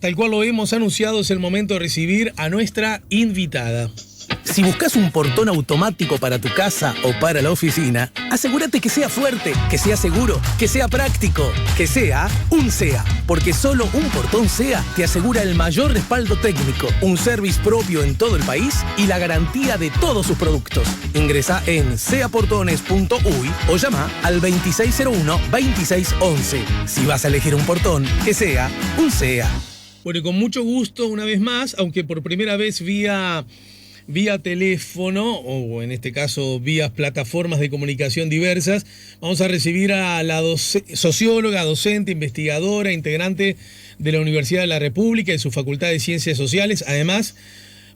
tal cual lo hemos anunciado, es el momento de recibir a nuestra invitada. Si buscas un portón automático para tu casa o para la oficina, asegúrate que sea fuerte, que sea seguro, que sea práctico, que sea un SEA. Porque solo un portón SEA te asegura el mayor respaldo técnico, un service propio en todo el país y la garantía de todos sus productos. Ingresa en seaportones.uy o llama al 2601-2611. Si vas a elegir un portón, que sea un SEA. Bueno, y con mucho gusto, una vez más, aunque por primera vez vía teléfono, o en este caso vía plataformas de comunicación diversas, vamos a recibir a la socióloga, docente, investigadora, integrante de la Universidad de la República y su Facultad de Ciencias Sociales. Además,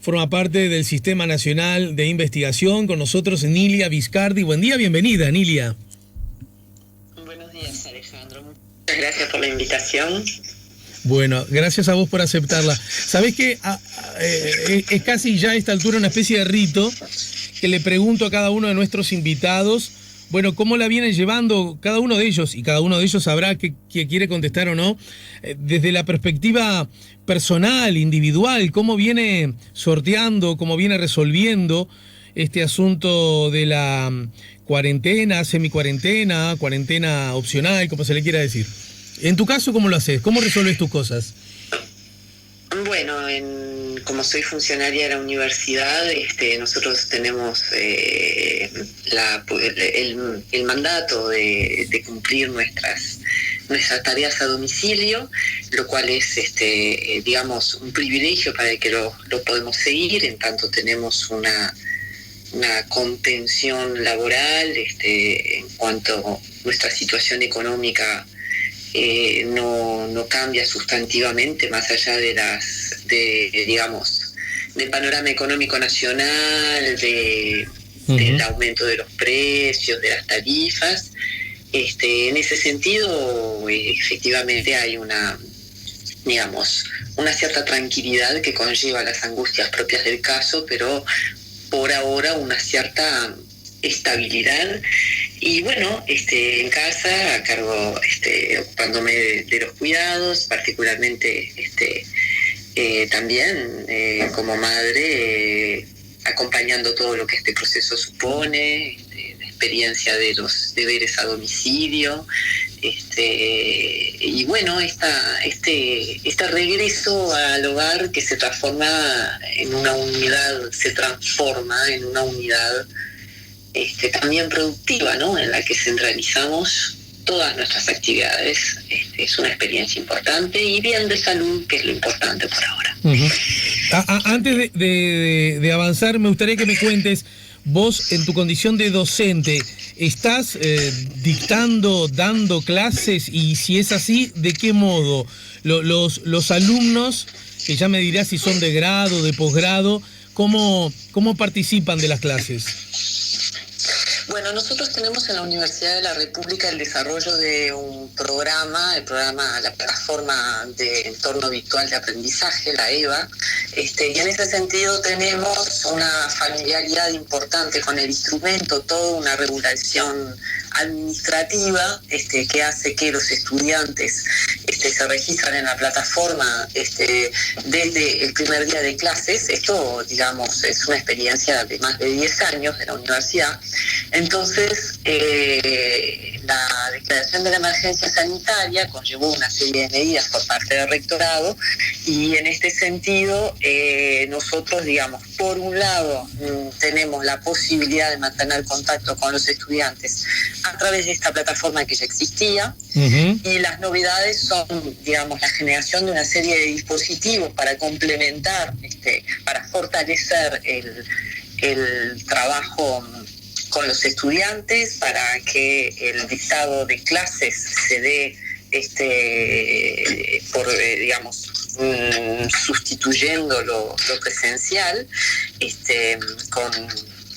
forma parte del Sistema Nacional de Investigación. Con nosotros, Nilia Viscardi. Buen día, bienvenida, Nilia. Buenos días, Alejandro. Muchas gracias por la invitación. Bueno, gracias a vos por aceptarla. Sabés que es casi ya a esta altura una especie de rito que le pregunto a cada uno de nuestros invitados, bueno, cómo la vienen llevando cada uno de ellos, y cada uno de ellos sabrá que quiere contestar o no, desde la perspectiva personal, individual, cómo viene sorteando, cómo viene resolviendo este asunto de la cuarentena, semicuarentena, cuarentena opcional, como se le quiera decir. En tu caso, ¿cómo lo haces? ¿Cómo resuelves tus cosas? Bueno, como soy funcionaria de la universidad, nosotros tenemos el mandato de cumplir nuestras tareas a domicilio, lo cual es, digamos, un privilegio para el que lo podemos seguir, en tanto tenemos una contención laboral, en cuanto a nuestra situación económica no cambia sustantivamente, más allá digamos, del panorama económico nacional, del aumento de los precios, de las tarifas. En ese sentido, efectivamente hay una cierta tranquilidad que conlleva las angustias propias del caso, pero por ahora una cierta estabilidad. Y bueno, en casa, a cargo, ocupándome de los cuidados, particularmente también como madre, acompañando todo lo que este proceso supone, la experiencia de los deberes a domicilio, y bueno, este regreso al hogar que se transforma en una unidad también productiva, ¿no? En la que centralizamos todas nuestras actividades. Es una experiencia importante y bien de salud, que es lo importante por ahora. Antes de avanzar, me gustaría que me cuentes, vos en tu condición de docente, ¿estás dando clases? Y si es así, ¿de qué modo? Los alumnos, que ya me dirás si son de grado, de posgrado, ¿cómo participan de las clases? Bueno, nosotros tenemos en la Universidad de la República el desarrollo de un programa, la plataforma de entorno virtual de aprendizaje, la EVA, y en ese sentido tenemos una familiaridad importante con el instrumento, toda una regulación administrativa que hace que los estudiantes se registran en la plataforma desde el primer día de clases. Esto, digamos, es una experiencia de más de 10 años de la universidad. Entonces, la declaración de la emergencia sanitaria conllevó una serie de medidas por parte del rectorado, y en este sentido nosotros, digamos, por un lado tenemos la posibilidad de mantener contacto con los estudiantes a través de esta plataforma que ya existía, y las novedades son, digamos, la generación de una serie de dispositivos para complementar, para fortalecer el trabajo con los estudiantes, para que el dictado de clases se dé sustituyendo lo presencial,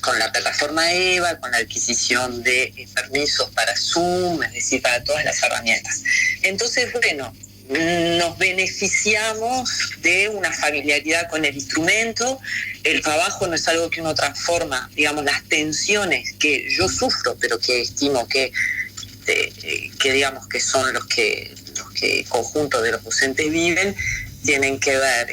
con la plataforma EVA, con la adquisición de permisos para Zoom, es decir, para todas las herramientas. Entonces, bueno, nos beneficiamos de una familiaridad con el instrumento. El trabajo no es algo que uno transforma, digamos, las tensiones que yo sufro, pero que estimo que digamos que son los que conjunto de los docentes viven, tienen que ver,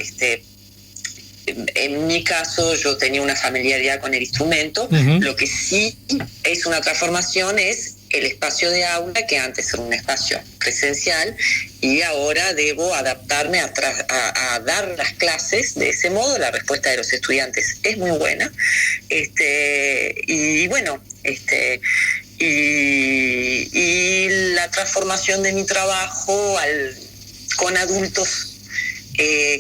en mi caso yo tenía una familiaridad con el instrumento. Lo que sí es una transformación es el espacio de aula, que antes era un espacio presencial, y ahora debo adaptarme a dar las clases de ese modo. La respuesta de los estudiantes es muy buena. Y bueno, y la transformación de mi trabajo con adultos,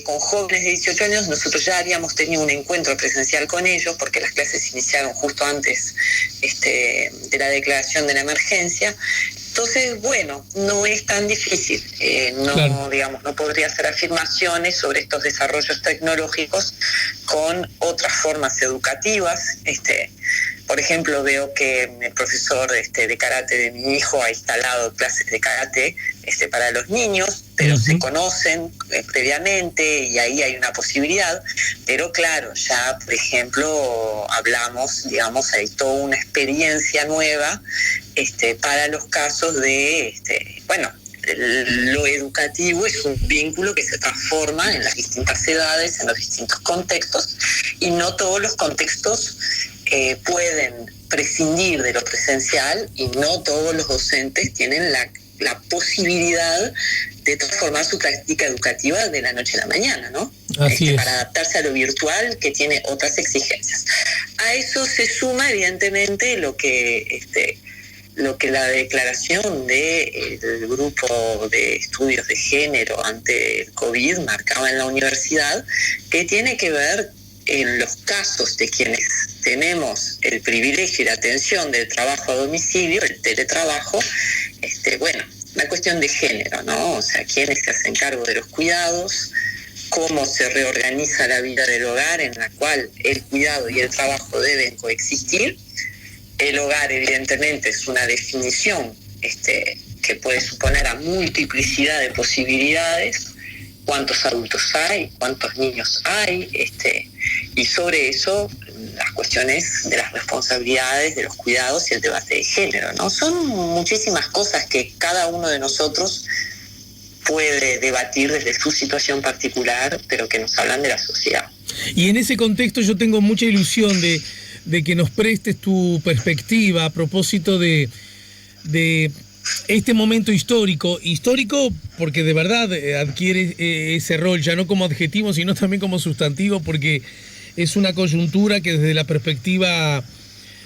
con jóvenes de 18 años. Nosotros ya habíamos tenido un encuentro presencial con ellos, porque las clases iniciaron justo antes de la declaración de la emergencia. Entonces, bueno, no es tan difícil. Claro. Digamos, no podría hacer afirmaciones sobre estos desarrollos tecnológicos con otras formas educativas. Por ejemplo, veo que el profesor de karate de mi hijo ha instalado clases de karate para los niños, pero se conocen previamente, y ahí hay una posibilidad. Pero claro, ya, por ejemplo, hablamos, digamos, hay toda una experiencia nueva para los casos de, lo educativo es un vínculo que se transforma en las distintas edades, en los distintos contextos, y no todos los contextos pueden prescindir de lo presencial, y no todos los docentes tienen la posibilidad de transformar su práctica educativa de la noche a la mañana, ¿no? Así es. Para adaptarse a lo virtual, que tiene otras exigencias. A eso se suma, evidentemente, lo que la declaración del grupo de estudios de género ante el COVID marcaba en la universidad, que tiene que ver en los casos de quienes tenemos el privilegio y la atención del trabajo a domicilio, el teletrabajo, la cuestión de género, ¿no? O sea, quiénes se hacen cargo de los cuidados, cómo se reorganiza la vida del hogar, en la cual el cuidado y el trabajo deben coexistir. El hogar, evidentemente, es una definición que puede suponer a multiplicidad de posibilidades. Cuántos adultos hay, cuántos niños hay, y sobre eso las cuestiones de las responsabilidades, de los cuidados y el debate de género, ¿no? Son muchísimas cosas que cada uno de nosotros puede debatir desde su situación particular, pero que nos hablan de la sociedad. Y en ese contexto yo tengo mucha ilusión de que nos prestes tu perspectiva a propósito de este momento histórico porque de verdad adquiere ese rol, ya no como adjetivo, sino también como sustantivo, porque es una coyuntura que desde la perspectiva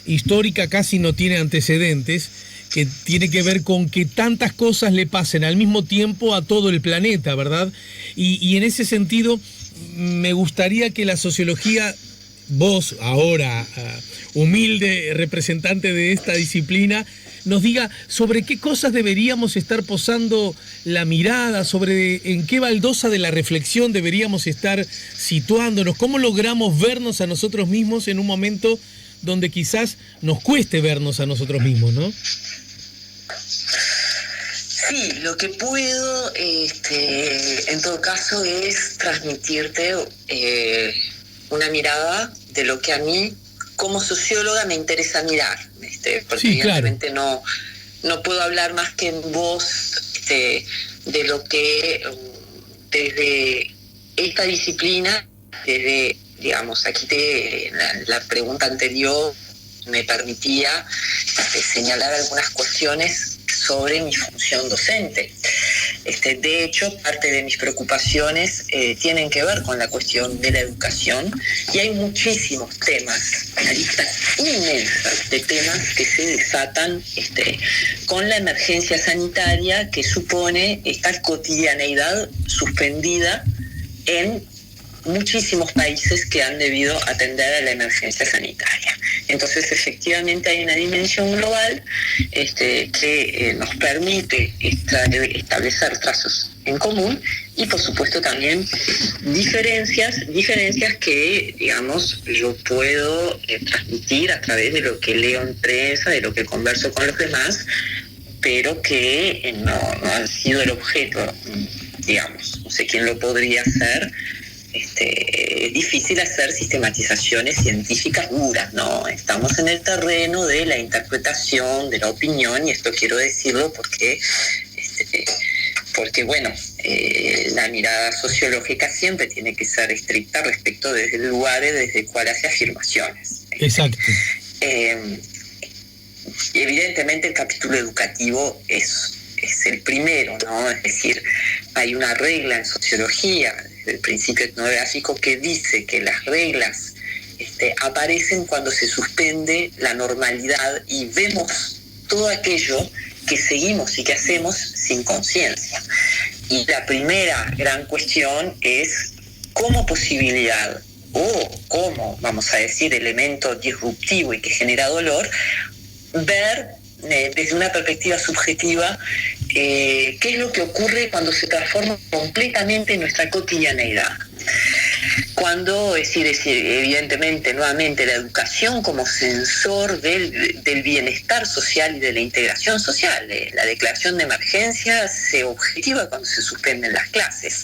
histórica casi no tiene antecedentes, que tiene que ver con que tantas cosas le pasen al mismo tiempo a todo el planeta, ¿verdad? Y en ese sentido me gustaría que la sociología, vos ahora, humilde representante de esta disciplina, nos diga sobre qué cosas deberíamos estar posando la mirada, sobre en qué baldosa de la reflexión deberíamos estar situándonos, cómo logramos vernos a nosotros mismos en un momento donde quizás nos cueste vernos a nosotros mismos, ¿no? Sí, lo que puedo, en todo caso, es transmitirte una mirada de lo que a mí, como socióloga, me interesa mirar, porque sí, evidentemente claro, no puedo hablar más que en voz de lo que desde esta disciplina, desde, digamos, aquí la pregunta anterior me permitía señalar algunas cuestiones sobre mi función docente. De hecho, parte de mis preocupaciones tienen que ver con la cuestión de la educación, y hay muchísimos temas, una lista inmensa de temas que se desatan con la emergencia sanitaria que supone esta cotidianeidad suspendida en muchísimos países que han debido atender a la emergencia sanitaria. Entonces, efectivamente, hay una dimensión global que nos permite establecer trazos en común, y, por supuesto, también diferencias que, digamos, yo puedo transmitir a través de lo que leo en prensa, de lo que converso con los demás, pero que no han sido el objeto, digamos. No sé quién lo podría hacer. Es difícil hacer sistematizaciones científicas duras, ¿no? Estamos en el terreno de la interpretación, de la opinión, y esto quiero decirlo porque porque bueno, la mirada sociológica siempre tiene que ser estricta respecto desde el lugar desde el cual hace afirmaciones. Exacto. Evidentemente el capítulo educativo es el primero, ¿no? Es decir, hay una regla en sociología, desde el principio etnográfico, que dice que las reglas aparecen cuando se suspende la normalidad y vemos todo aquello que seguimos y que hacemos sin conciencia. Y la primera gran cuestión es como posibilidad o como, vamos a decir, elemento disruptivo y que genera dolor, ver desde una perspectiva subjetiva qué es lo que ocurre cuando se transforma completamente en nuestra cotidianeidad. Cuando, es decir, evidentemente, nuevamente, la educación como sensor del bienestar social y de la integración social. La declaración de emergencia se objetiva cuando se suspenden las clases.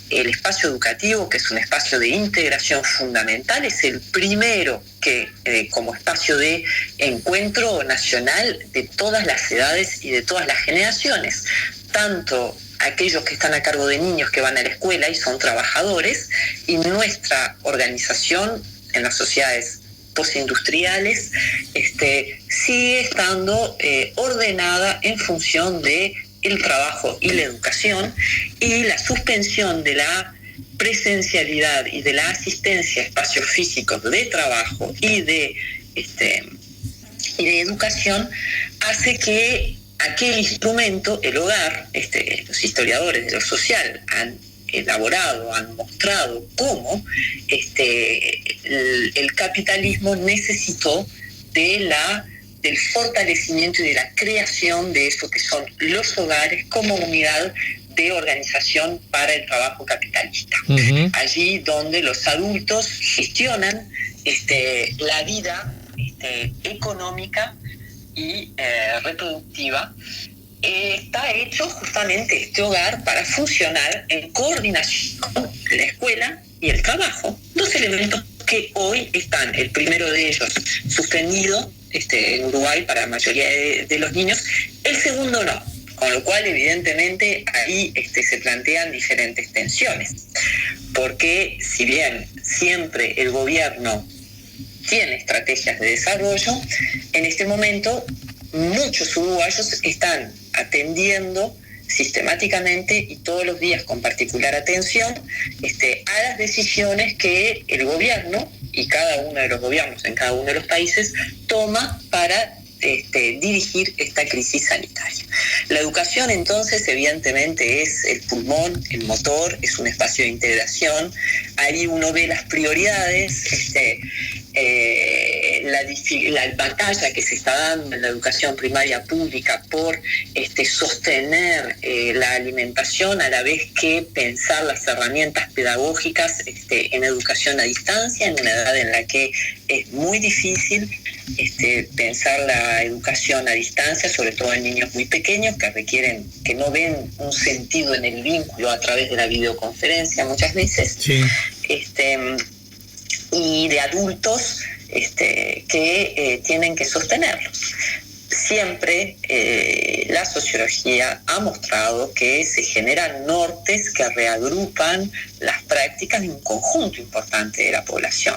El espacio educativo, que es un espacio de integración fundamental, es el primero que, como espacio de encuentro nacional de todas las edades y de todas las generaciones, tanto aquellos que están a cargo de niños que van a la escuela y son trabajadores, y nuestra organización en las sociedades postindustriales sigue estando ordenada en función de el trabajo y la educación, y la suspensión de la presencialidad y de la asistencia a espacios físicos de trabajo y de educación hace que aquel instrumento, el hogar, los historiadores de lo social han elaborado, han mostrado cómo el capitalismo necesitó del fortalecimiento y de la creación de eso que son los hogares como unidad de organización para el trabajo capitalista. Uh-huh. Allí donde los adultos gestionan la vida económica y reproductiva, está hecho justamente este hogar para funcionar en coordinación con la escuela y el trabajo. Dos elementos que hoy están, el primero de ellos suspendido en Uruguay para la mayoría de los niños, el segundo no, con lo cual evidentemente ahí se plantean diferentes tensiones, porque si bien siempre el gobierno tiene estrategias de desarrollo, en este momento muchos uruguayos están atendiendo sistemáticamente y todos los días con particular atención a las decisiones que el gobierno y cada uno de los gobiernos en cada uno de los países toma para dirigir esta crisis sanitaria. La educación entonces evidentemente es el pulmón, el motor, es un espacio de integración. Ahí uno ve las prioridades, la batalla que se está dando en la educación primaria pública por sostener la alimentación a la vez que pensar las herramientas pedagógicas en educación a distancia, en una edad en la que es muy difícil pensar la educación a distancia, sobre todo en niños muy pequeños que no ven un sentido en el vínculo a través de la videoconferencia muchas veces. Sí. Y de adultos que tienen que sostenerlos. Siempre la sociología ha mostrado que se generan nortes que reagrupan las prácticas de un conjunto importante de la población,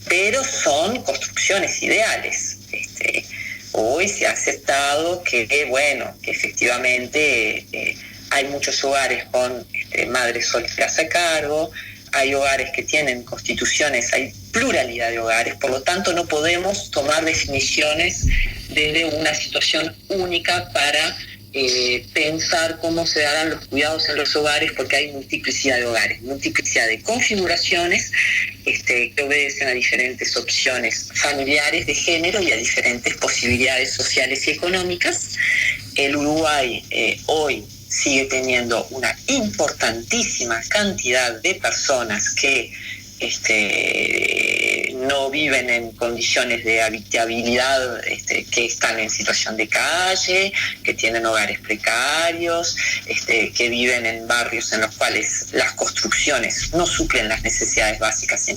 pero son construcciones ideales. Hoy se ha aceptado que efectivamente hay muchos hogares con madres solteras a cargo, hay hogares que tienen constituciones, hay pluralidad de hogares, por lo tanto no podemos tomar definiciones desde una situación única para pensar cómo se darán los cuidados en los hogares, porque hay multiplicidad de hogares, multiplicidad de configuraciones que obedecen a diferentes opciones familiares de género y a diferentes posibilidades sociales y económicas. El Uruguay hoy sigue teniendo una importantísima cantidad de personas que no viven en condiciones de habitabilidad, que están en situación de calle, que tienen hogares precarios, que viven en barrios en los cuales las construcciones no suplen las necesidades básicas,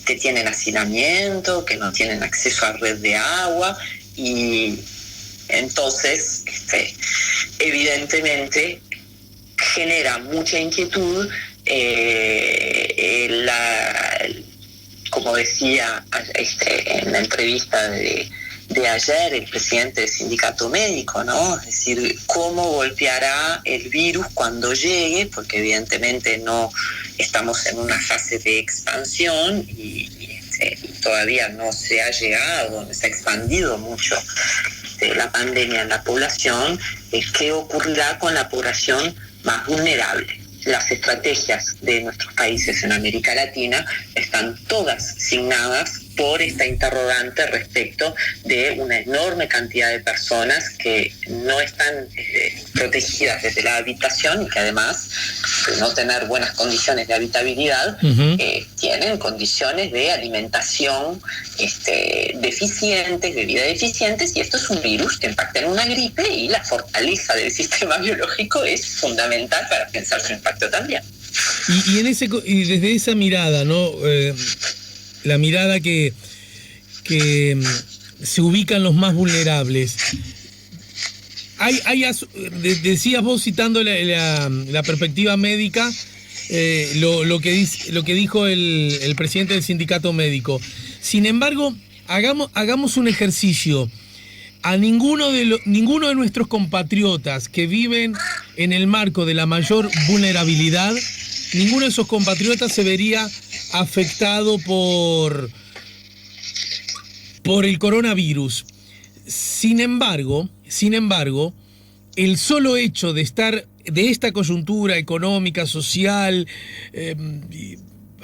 que tienen hacinamiento, que no tienen acceso a red de agua, y entonces evidentemente genera mucha inquietud como decía en la entrevista de ayer el presidente del sindicato médico, ¿no? Es decir, cómo golpeará el virus cuando llegue, porque evidentemente no estamos en una fase de expansión y todavía no se ha llegado, no se ha expandido mucho la pandemia en la población. ¿Qué ocurrirá con la población más vulnerable? Las estrategias de nuestros países en América Latina están todas signadas por esta interrogante respecto de una enorme cantidad de personas que no están protegidas desde la habitación y que además de no tener buenas condiciones de habitabilidad, tienen condiciones de alimentación deficientes, de vida deficientes, y esto es un virus que impacta en una gripe y la fortaleza del sistema biológico es fundamental para pensar su impacto también. Y desde esa mirada, ¿no? La mirada que se ubican los más vulnerables. Decías vos, citando la perspectiva médica, lo que dijo el presidente del sindicato médico. Sin embargo, hagamos un ejercicio. A ninguno de nuestros compatriotas que viven en el marco de la mayor vulnerabilidad, ninguno de esos compatriotas se vería afectado por el coronavirus. Sin embargo, el solo hecho de estar de esta coyuntura económica, social,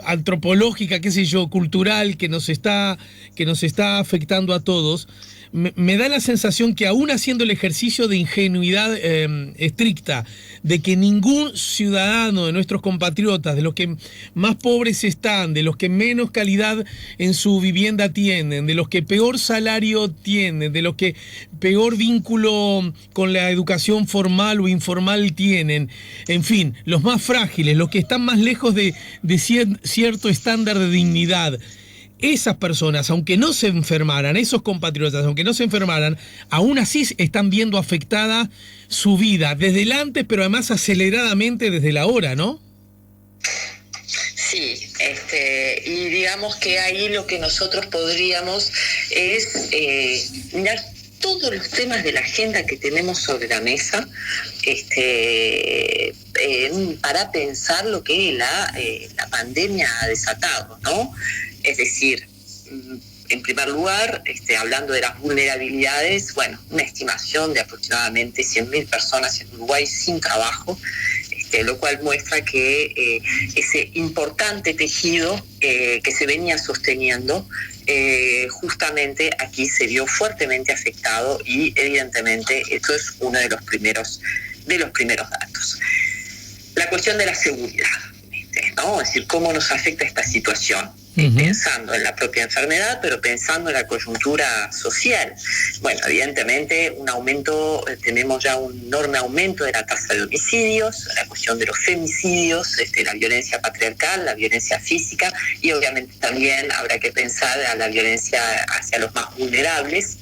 antropológica, qué sé yo, cultural, que nos está afectando a todos, me da la sensación que aún haciendo el ejercicio de ingenuidad estricta, de que ningún ciudadano de nuestros compatriotas, de los que más pobres están, de los que menos calidad en su vivienda tienen, de los que peor salario tienen, de los que peor vínculo con la educación formal o informal tienen, en fin, los más frágiles, los que están más lejos de cierto estándar de dignidad, esas personas, aunque no se enfermaran, esos compatriotas, aunque no se enfermaran, aún así están viendo afectada su vida desde el antes, pero además aceleradamente desde la hora, ¿no? Sí, y digamos que ahí lo que nosotros podríamos es mirar todos los temas de la agenda que tenemos sobre la mesa, para pensar lo que la pandemia ha desatado, ¿no? Es decir, en primer lugar, hablando de las vulnerabilidades, bueno, una estimación de aproximadamente 100.000 personas en Uruguay sin trabajo, lo cual muestra que ese importante tejido que se venía sosteniendo, justamente aquí se vio fuertemente afectado y evidentemente esto es uno de los primeros datos. La cuestión de la seguridad, ¿no? Es decir, cómo nos afecta esta situación. Pensando en la propia enfermedad, pero pensando en la coyuntura social. Bueno, evidentemente tenemos ya un enorme aumento de la tasa de homicidios, la cuestión de los femicidios, la violencia patriarcal, la violencia física, y obviamente también habrá que pensar a la violencia hacia los más vulnerables.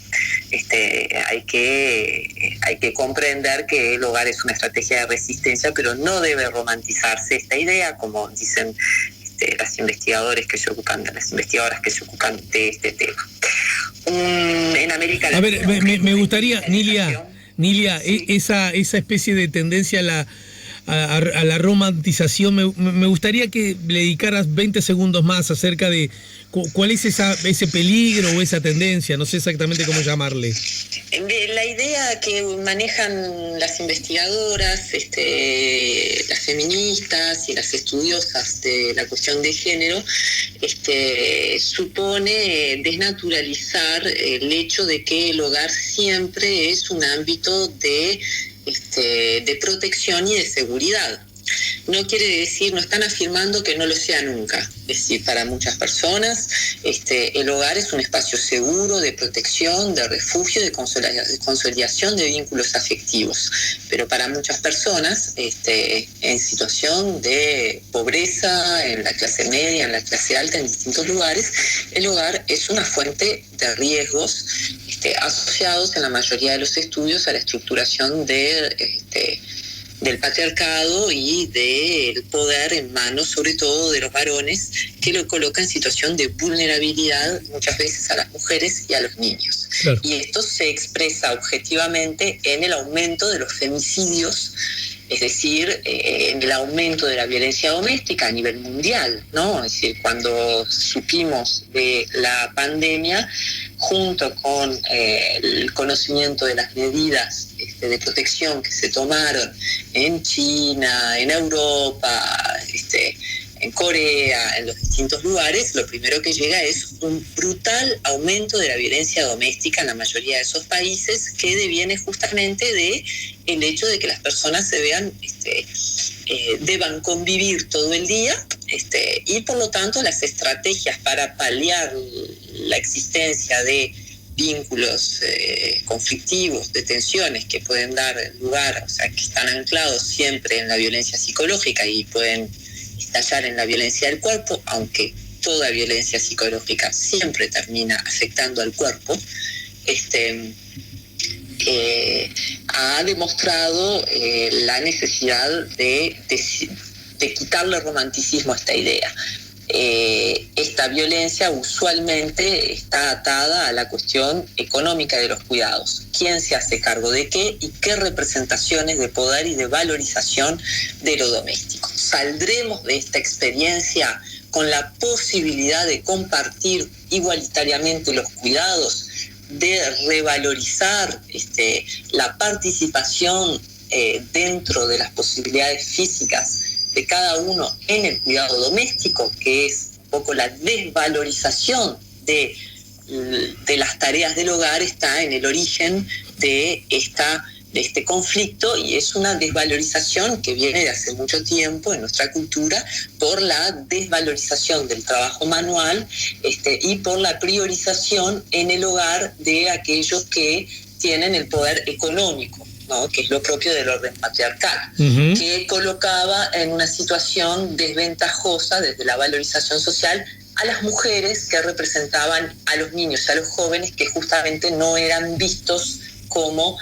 Hay que comprender que el hogar es una estrategia de resistencia, pero no debe romantizarse esta idea, como dicen las investigadoras que se ocupan de este tema. En América Latina... A ver, me gustaría, Nilia, sí, esa especie de tendencia a la romantización, me gustaría que le dedicaras 20 segundos más acerca de cuál es ese peligro o esa tendencia, no sé exactamente cómo llamarle. La idea que manejan las investigadoras, las feministas y las estudiosas de la cuestión de género, supone desnaturalizar el hecho de que el hogar siempre es un ámbito de protección y de seguridad. No quiere decir, no están afirmando que no lo sea nunca. Es decir, para muchas personas el hogar es un espacio seguro de protección, de refugio, de consolidación de vínculos afectivos. Pero para muchas personas en situación de pobreza, en la clase media, en la clase alta, en distintos lugares, el hogar es una fuente de riesgos asociados en la mayoría de los estudios a la estructuración de del patriarcado y del poder en manos, sobre todo de los varones, que lo coloca en situación de vulnerabilidad muchas veces a las mujeres y a los niños. Claro. Y esto se expresa objetivamente en el aumento de los femicidios, es decir, en el aumento de la violencia doméstica a nivel mundial, ¿no? Es decir, cuando supimos de la pandemia, junto con el conocimiento de las medidas de protección que se tomaron en China, en Europa, en Corea, en los distintos lugares, lo primero que llega es un brutal aumento de la violencia doméstica en la mayoría de esos países, que deviene justamente de el hecho de que las personas se vean, deban convivir todo el día, y por lo tanto las estrategias para paliar la existencia de vínculos conflictivos, de tensiones que pueden dar lugar, o sea, que están anclados siempre en la violencia psicológica y pueden estallar en la violencia del cuerpo, aunque toda violencia psicológica siempre termina afectando al cuerpo, ha demostrado la necesidad de quitarle romanticismo a esta idea. Esta violencia usualmente está atada a la cuestión económica de los cuidados. ¿Quién se hace cargo de qué y qué representaciones de poder y de valorización de lo doméstico? ¿Saldremos de esta experiencia con la posibilidad de compartir igualitariamente los cuidados, de revalorizar la participación dentro de las posibilidades físicas de cada uno en el cuidado doméstico, que es un poco la desvalorización de las tareas del hogar? Está en el origen de este conflicto, y es una desvalorización que viene de hace mucho tiempo en nuestra cultura por la desvalorización del trabajo manual y por la priorización en el hogar de aquellos que tienen el poder económico, ¿no? Que es lo propio del orden patriarcal, que colocaba en una situación desventajosa desde la valorización social a las mujeres que representaban a los niños, a los jóvenes, que justamente no eran vistos como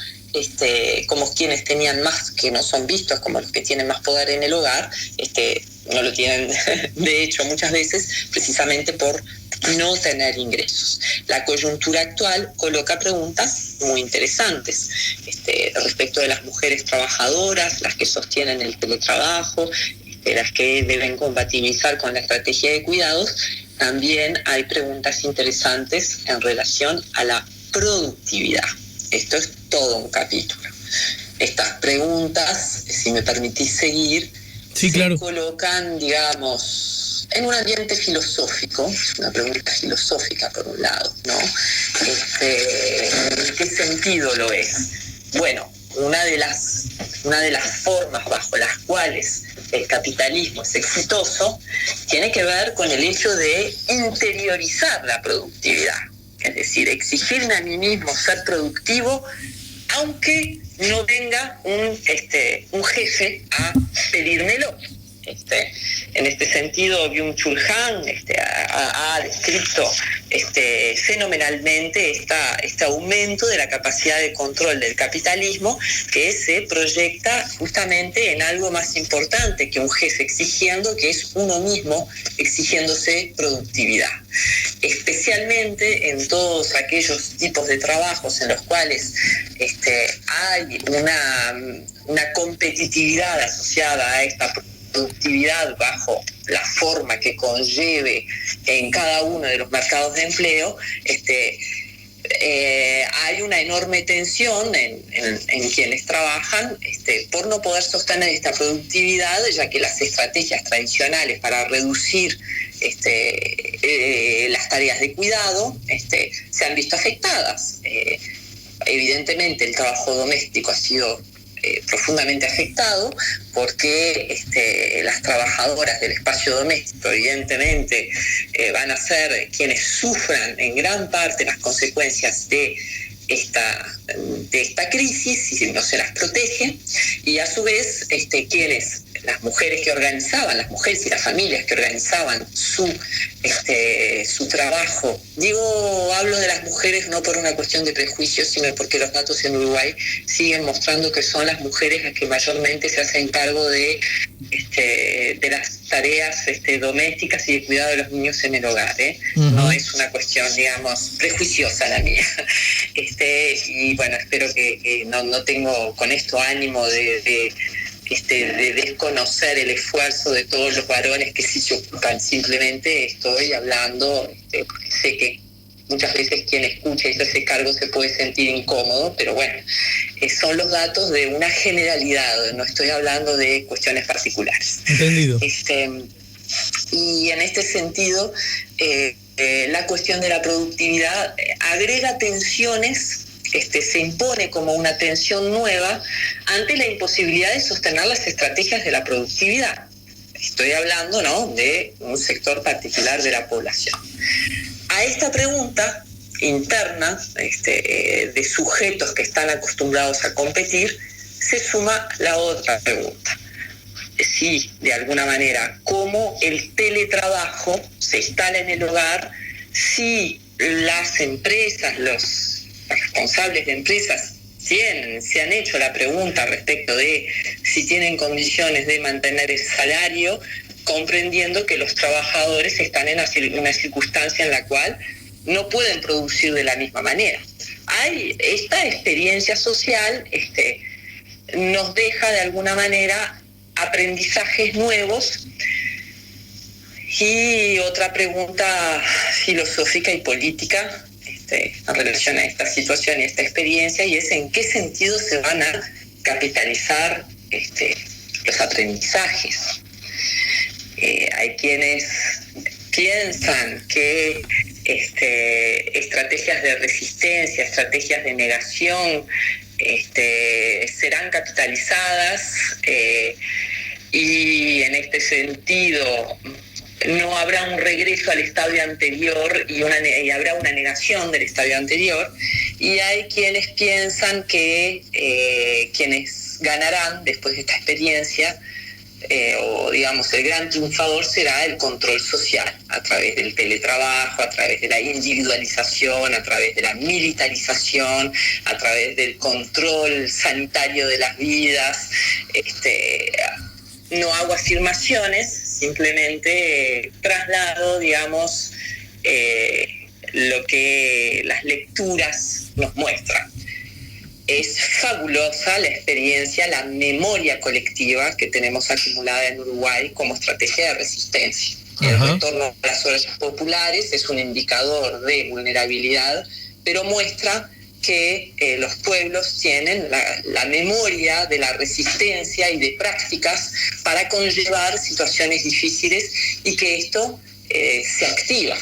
quienes tenían más, que no son vistos como los que tienen más poder en el hogar, no lo tienen, de hecho, muchas veces precisamente por no tener ingresos. La coyuntura actual coloca preguntas muy interesantes respecto de las mujeres trabajadoras, las que sostienen el teletrabajo, las que deben compatibilizar con la estrategia de cuidados. También hay preguntas interesantes en relación a la productividad. Esto es todo un capítulo. Estas preguntas, si me permitís seguir, sí, claro, se colocan, digamos, en un ambiente filosófico, una pregunta filosófica por un lado, ¿no? ¿En qué sentido lo es? Bueno, una de las formas bajo las cuales el capitalismo es exitoso tiene que ver con el hecho de interiorizar la productividad. Es decir, exigirme a mí mismo ser productivo, aunque no venga un jefe a pedírmelo. En este sentido, Byung-Chul Han ha descrito fenomenalmente este aumento de la capacidad de control del capitalismo, que se proyecta justamente en algo más importante que un jefe exigiendo, que es uno mismo exigiéndose productividad. Especialmente en todos aquellos tipos de trabajos en los cuales hay una competitividad asociada a esta productividad bajo la forma que conlleve en cada uno de los mercados de empleo, hay una enorme tensión en quienes trabajan por no poder sostener esta productividad, ya que las estrategias tradicionales para reducir las tareas de cuidado se han visto afectadas. Evidentemente el trabajo doméstico ha sido profundamente afectado, porque las trabajadoras del espacio doméstico evidentemente van a ser quienes sufran en gran parte las consecuencias de esta crisis si no se las protege, y a su vez quienes las mujeres que organizaban, las mujeres y las familias que organizaban su trabajo. Hablo de las mujeres no por una cuestión de prejuicio, sino porque los datos en Uruguay siguen mostrando que son las mujeres las que mayormente se hacen cargo de las tareas domésticas y de cuidado de los niños en el hogar. Uh-huh. No es una cuestión, digamos, prejuiciosa la mía. Y bueno, espero que no tengo con esto ánimo de desconocer el esfuerzo de todos los varones que sí se ocupan. Simplemente estoy hablando, porque sé que muchas veces quien escucha y se hace cargo se puede sentir incómodo, pero bueno, son los datos de una generalidad, no estoy hablando de cuestiones particulares. Entendido. Y en este sentido, la cuestión de la productividad agrega tensiones, se impone como una tensión nueva ante la imposibilidad de sostener las estrategias de la productividad. Estoy hablando, ¿no?, de un sector particular de la población. A esta pregunta interna de sujetos que están acostumbrados a competir, se suma la otra pregunta. Si, de alguna manera, cómo el teletrabajo se instala en el hogar, si las empresas, los responsables de empresas se han hecho la pregunta respecto de si tienen condiciones de mantener el salario, comprendiendo que los trabajadores están en una circunstancia en la cual no pueden producir de la misma manera. Esta experiencia social nos deja de alguna manera aprendizajes nuevos. Y otra pregunta filosófica y política en relación a esta situación y esta experiencia, y es en qué sentido se van a capitalizar los aprendizajes. Hay quienes piensan que estrategias de resistencia, estrategias de negación serán capitalizadas, y en este sentido no habrá un regreso al estadio anterior y habrá una negación del estadio anterior. Y hay quienes piensan que quienes ganarán después de esta experiencia, o digamos el gran triunfador, será el control social a través del teletrabajo, a través de la individualización, a través de la militarización, a través del control sanitario de las vidas. No hago afirmaciones, simplemente traslado, digamos, lo que las lecturas nos muestran. Es fabulosa la experiencia, la memoria colectiva que tenemos acumulada en Uruguay como estrategia de resistencia. El retorno a las ollas populares es un indicador de vulnerabilidad, pero muestra que los pueblos tienen la memoria de la resistencia y de prácticas para conllevar situaciones difíciles, y que esto se activa.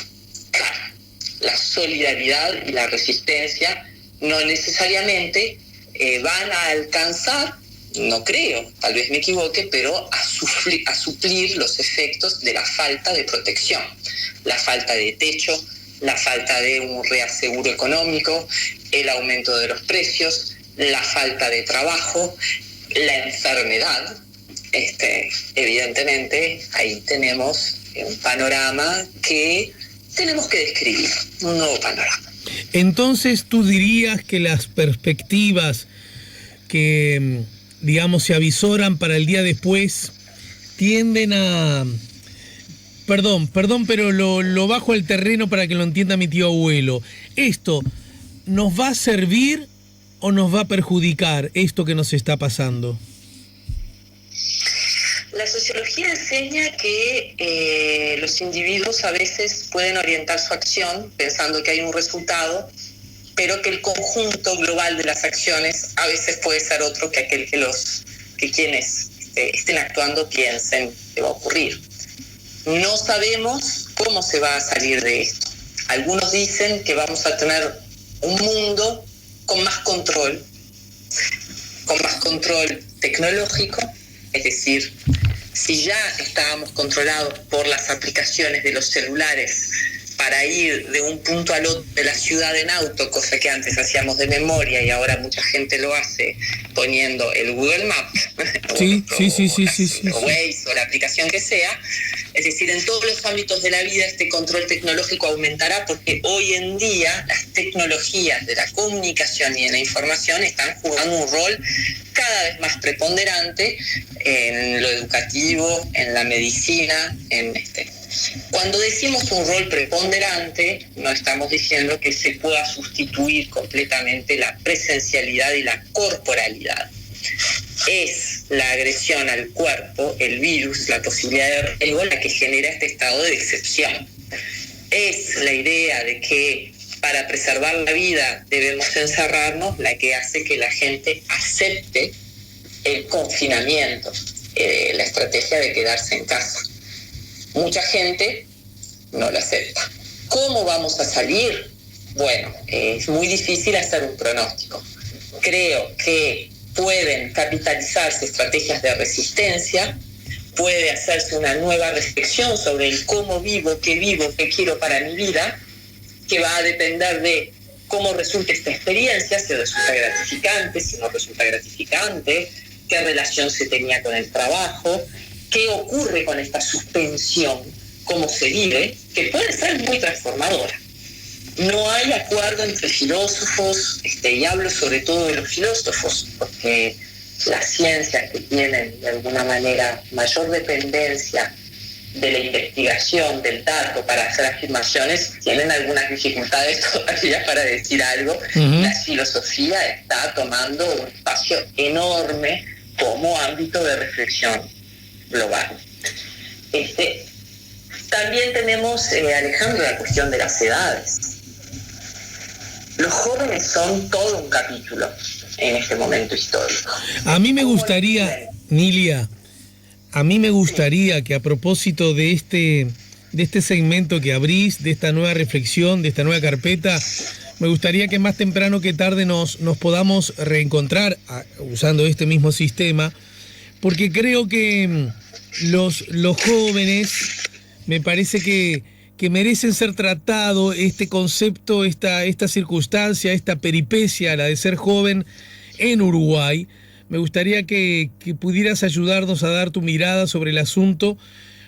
Claro, la solidaridad y la resistencia no necesariamente van a alcanzar, no creo, tal vez me equivoque, pero a suplir los efectos de la falta de protección, la falta de techo, la falta de un reaseguro económico, el aumento de los precios, la falta de trabajo, la enfermedad. Evidentemente ahí tenemos un panorama que tenemos que describir, un nuevo panorama. Entonces tú dirías que las perspectivas que, digamos, se avisoran para el día después tienden a... Perdón, pero lo bajo al terreno para que lo entienda mi tío abuelo. ¿Esto nos va a servir o nos va a perjudicar, esto que nos está pasando? La sociología enseña que los individuos a veces pueden orientar su acción pensando que hay un resultado, pero que el conjunto global de las acciones a veces puede ser otro que aquel que quienes estén actuando piensen que va a ocurrir. No sabemos cómo se va a salir de esto. Algunos dicen que vamos a tener un mundo con más control tecnológico, es decir, si ya estábamos controlados por las aplicaciones de los celulares, para ir de un punto al otro de la ciudad en auto, cosa que antes hacíamos de memoria y ahora mucha gente lo hace poniendo el Google Maps, sí. o Waze o la aplicación que sea. Es decir, en todos los ámbitos de la vida este control tecnológico aumentará, porque hoy en día las tecnologías de la comunicación y de la información están jugando un rol cada vez más preponderante en lo educativo, en la medicina, Cuando decimos un rol preponderante, no estamos diciendo que se pueda sustituir completamente la presencialidad y la corporalidad. Es la agresión al cuerpo, el virus, la posibilidad de riesgo, la que genera este estado de excepción. Es la idea de que para preservar la vida debemos encerrarnos, la que hace que la gente acepte el confinamiento, la estrategia de quedarse en casa. Mucha gente no la acepta. ¿Cómo vamos a salir? Bueno, es muy difícil hacer un pronóstico. Creo que pueden capitalizarse estrategias de resistencia, puede hacerse una nueva reflexión sobre el cómo vivo, qué quiero para mi vida, que va a depender de cómo resulta esta experiencia, si resulta gratificante, si no resulta gratificante, qué relación se tenía con el trabajo, qué ocurre con esta suspensión, cómo se vive, que puede ser muy transformadora. No hay acuerdo entre filósofos, y hablo sobre todo de los filósofos, porque las ciencias que tienen de alguna manera mayor dependencia de la investigación, del dato para hacer afirmaciones, tienen algunas dificultades todavía para decir algo. Uh-huh. La filosofía está tomando un espacio enorme como ámbito de reflexión global. También tenemos, Alejandro, la cuestión de las edades. Los jóvenes son todo un capítulo en este momento histórico. A mí me gustaría, Nilia, que a propósito de este segmento que abrís, de esta nueva reflexión, de esta nueva carpeta, me gustaría que más temprano que tarde nos podamos reencontrar usando este mismo sistema, porque creo que los jóvenes, me parece que merecen ser tratados, este concepto, esta circunstancia, esta peripecia, la de ser joven en Uruguay. Me gustaría que pudieras ayudarnos a dar tu mirada sobre el asunto,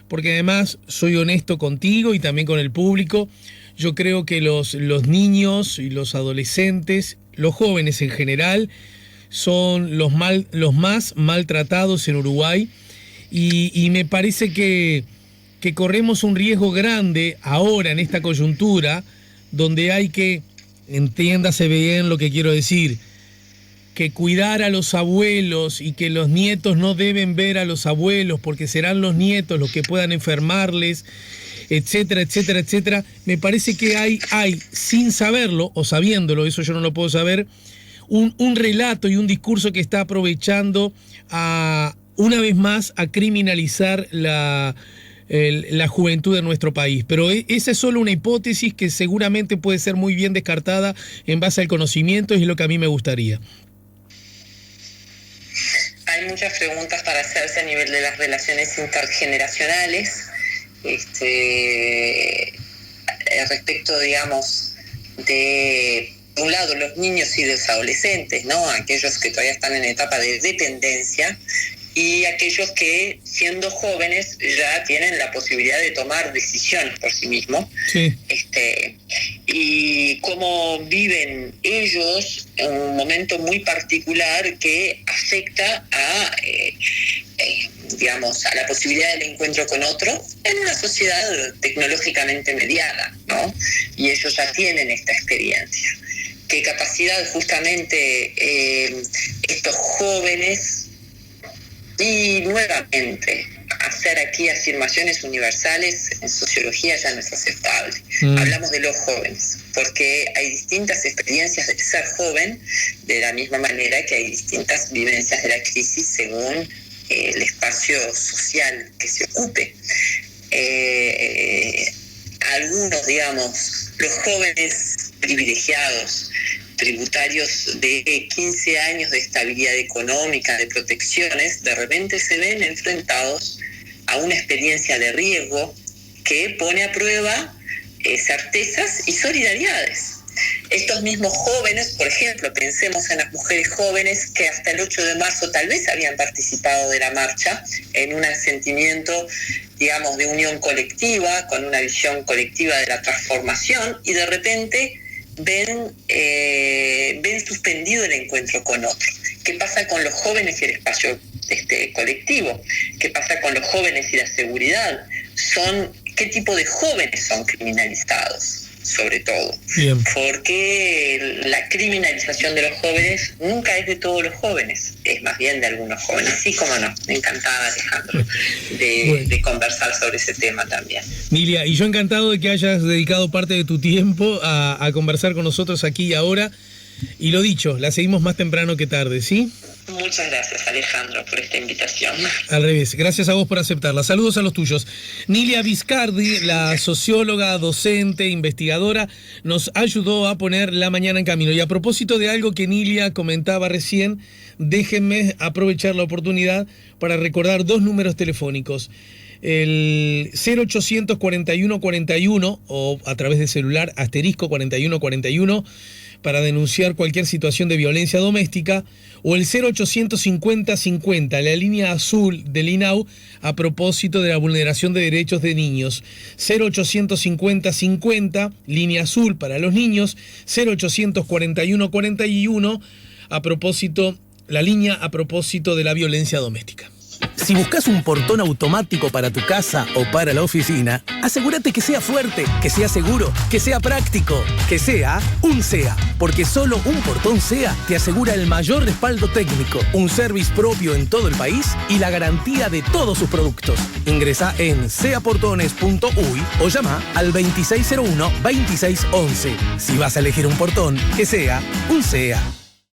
porque además soy honesto contigo y también con el público. Yo creo que los niños y los adolescentes, los jóvenes en general, son los más maltratados en Uruguay, y me parece que corremos un riesgo grande ahora en esta coyuntura, donde hay que, entiéndase bien lo que quiero decir, que cuidar a los abuelos y que los nietos no deben ver a los abuelos porque serán los nietos los que puedan enfermarles, etcétera, etcétera, etcétera. Me parece que hay sin saberlo o sabiéndolo, eso yo no lo puedo saber, un relato y un discurso que está aprovechando una vez más a criminalizar la juventud de nuestro país. Pero esa es solo una hipótesis que seguramente puede ser muy bien descartada en base al conocimiento, y es lo que a mí me gustaría. Hay muchas preguntas para hacerse a nivel de las relaciones intergeneracionales, respecto, digamos, de un lado los niños y los adolescentes, ¿no? Aquellos que todavía están en etapa de dependencia, y aquellos que, siendo jóvenes, ya tienen la posibilidad de tomar decisiones por sí mismos. Sí. Y cómo viven ellos en un momento muy particular que afecta digamos, a la posibilidad del encuentro con otro en una sociedad tecnológicamente mediada, ¿no? Y ellos ya tienen esta experiencia. ¿Qué capacidad justamente estos jóvenes? Y nuevamente, hacer aquí afirmaciones universales en sociología ya no es aceptable. Hablamos de los jóvenes, porque hay distintas experiencias de ser joven, de la misma manera que hay distintas vivencias de la crisis según el espacio social que se ocupe. Algunos, digamos, los jóvenes privilegiados, tributarios de 15 años de estabilidad económica, de protecciones, de repente se ven enfrentados a una experiencia de riesgo que pone a prueba certezas y solidaridades. Estos mismos jóvenes, por ejemplo, pensemos en las mujeres jóvenes que hasta el 8 de marzo tal vez habían participado de la marcha en un sentimiento, digamos, de unión colectiva, con una visión colectiva de la transformación, y de repente ven suspendido el encuentro con otro. ¿Qué pasa con los jóvenes y el espacio colectivo? ¿Qué pasa con los jóvenes y la seguridad? ¿Qué tipo de jóvenes son criminalizados? Sobre todo. Bien. Porque la criminalización de los jóvenes nunca es de todos los jóvenes, es más bien de algunos jóvenes. Sí, cómo no, me encantaba, Alejandro, de conversar sobre ese tema también. Nilia, y yo encantado de que hayas dedicado parte de tu tiempo a conversar con nosotros aquí y ahora. Y lo dicho, la seguimos más temprano que tarde, ¿sí? Muchas gracias, Alejandro, por esta invitación. Al revés, gracias a vos por aceptarla. Saludos a los tuyos. Nilia Viscardi, la socióloga, docente, investigadora, nos ayudó a poner la mañana en camino. Y a propósito de algo que Nilia comentaba recién, déjenme aprovechar la oportunidad para recordar 2 números telefónicos. El 0800 41 41 o a través de celular asterisco 41 41 para denunciar cualquier situación de violencia doméstica, o el 0800 50 50, la línea azul del INAU, a propósito de la vulneración de derechos de niños. 0800 50 50, línea azul para los niños, 0800 41 41, la línea a propósito de la violencia doméstica. Si buscas un portón automático para tu casa o para la oficina, asegúrate que sea fuerte, que sea seguro, que sea práctico, que sea un SEA. Porque solo un portón SEA te asegura el mayor respaldo técnico, un service propio en todo el país y la garantía de todos sus productos. Ingresa en seaportones.uy o llama al 2601-2611. Si vas a elegir un portón, que sea un SEA.